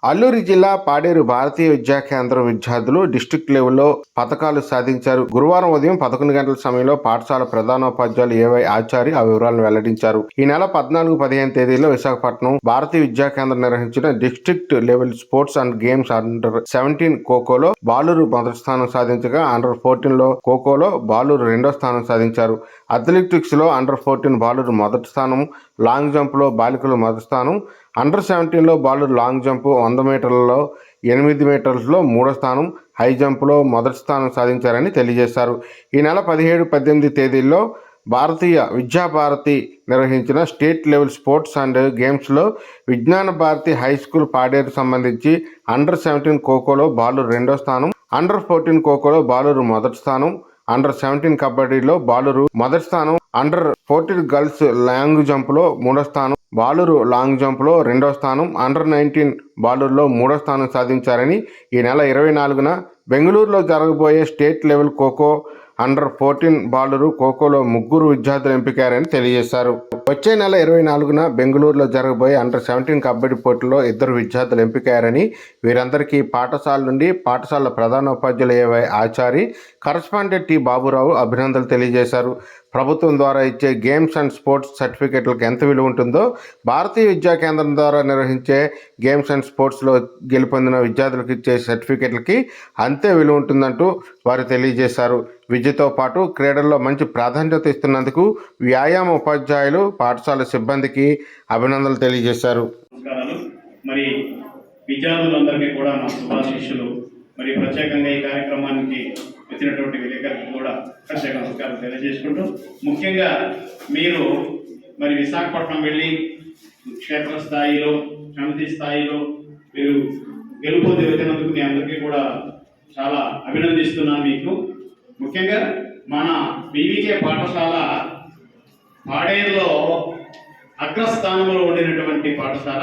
అల్లూరి జిల్లా పాడేరు భారతీయ విద్యా కేంద్రం విద్యార్థులు డిస్ట్రిక్ట్ లెవెల్లో పథకాలు సాధించారు. గురువారం ఉదయం 11 గంటల సమయంలో పాఠశాల ప్రధానోపాధ్యాయులు ఏవై ఆచారి ఆ వివరాలను వెల్లడించారు. ఈ నెల 14-15 తేదీల్లో విశాఖపట్నం భారతీయ విద్యా కేంద్రం నిర్వహించిన district level sports and games under 17 ఖోఖోలో బాలురు మొదటి స్థానం సాధించగా అండర్ 14లో ఖోఖోలో బాలురు రెండో స్థానం సాధించారు. అథ్లెటిక్స్ లో అండర్ 14 బాలురు మొదటి స్థానం, లాంగ్ జంప్ లో బాలికలు మొదటి స్థానం, అండర్ 17లో బాలురు లాంగ్ జంప్ 100 మీటర్లలో 8 మీటర్లలో మూడో స్థానం, హై జంప్లో మొదటి స్థానం సాధించారని తెలియజేశారు. ఈ నెల 17-18 తేదీల్లో భారతీయ విద్యాభారతి నిర్వహించిన స్టేట్ లెవెల్ స్పోర్ట్స్ అండ్ గేమ్స్లో విజ్ఞాన భారతి హై స్కూల్ పాడేరు సంబంధించి అండర్ 17 ఖోఖోలో బాలురు రెండో స్థానం, అండర్ 14 ఖోఖోలో బాలురు మొదటి స్థానం, అండర్ 17 కబడ్డీలో బాలురు మొదటి స్థానం, అండర్ 14 గర్ల్స్ లాంగ్ జంప్లో మూడో స్థానం, బాలురు లాంగ్ జంప్లో రెండో స్థానం, అండర్ 19 బాలురులో మూడో స్థానం సాధించారని ఈ నెల 24న బెంగళూరులో జరగబోయే స్టేట్ లెవెల్ ఖోఖో అండర్ 14 బాలురు ఖోఖోలో 3 విద్యార్థులు ఎంపికారని తెలియజేశారు. వచ్చే నెల 24న బెంగళూరులో జరగబోయే అండర్ 17 కబడ్డీ పోటీలో 2 విద్యార్థులు ఎంపికారని వీరందరికీ పాఠశాల నుండి పాఠశాల ప్రధానోపాధ్యాయులు ఏవై ఆచారి, కరస్పాండెంట్ టి బాబురావు అభినందనలు తెలియజేశారు. ప్రభుత్వం ద్వారా ఇచ్చే గేమ్స్ అండ్ స్పోర్ట్స్ సర్టిఫికెట్లకు ఎంత విలువ ఉంటుందో భారతీయ విద్యా కేంద్రం ద్వారా నిర్వహించే గేమ్స్ అండ్ స్పోర్ట్స్లో గెలుపొందిన విద్యార్థులకు ఇచ్చే సర్టిఫికెట్లకి అంతే విలువ ఉంటుందంటూ వారు తెలియజేశారు. విద్యతో పాటు క్రీడల్లో మంచి ప్రాధాన్యత ఇస్తున్నందుకు వ్యాయామ ఉపాధ్యాయులు, పాఠశాల సిబ్బందికి అభినందనలు తెలియజేశారు. మరి విద్యార్థులందరికీ కూడా నా శుభాశీస్సులు. మరి ప్రత్యేకంగా ఈ కార్యక్రమానికి వచ్చినటువంటి విలేకరులకు కూడా ప్రత్యేక నమస్కారం తెలియజేసుకుంటూ, ముఖ్యంగా మీరు మరి విశాఖపట్నం వెళ్ళి క్షేత్ర స్థాయిలో, సమితి స్థాయిలో మీరు గెలుపు తెచ్చినందుకు మీ అందరికీ కూడా చాలా అభినందిస్తున్నాను. మీకు ముఖ్యంగా మన బీవీకే పాఠశాల పాడేరులో అగ్రస్థానంలో ఉండినటువంటి పాఠశాల.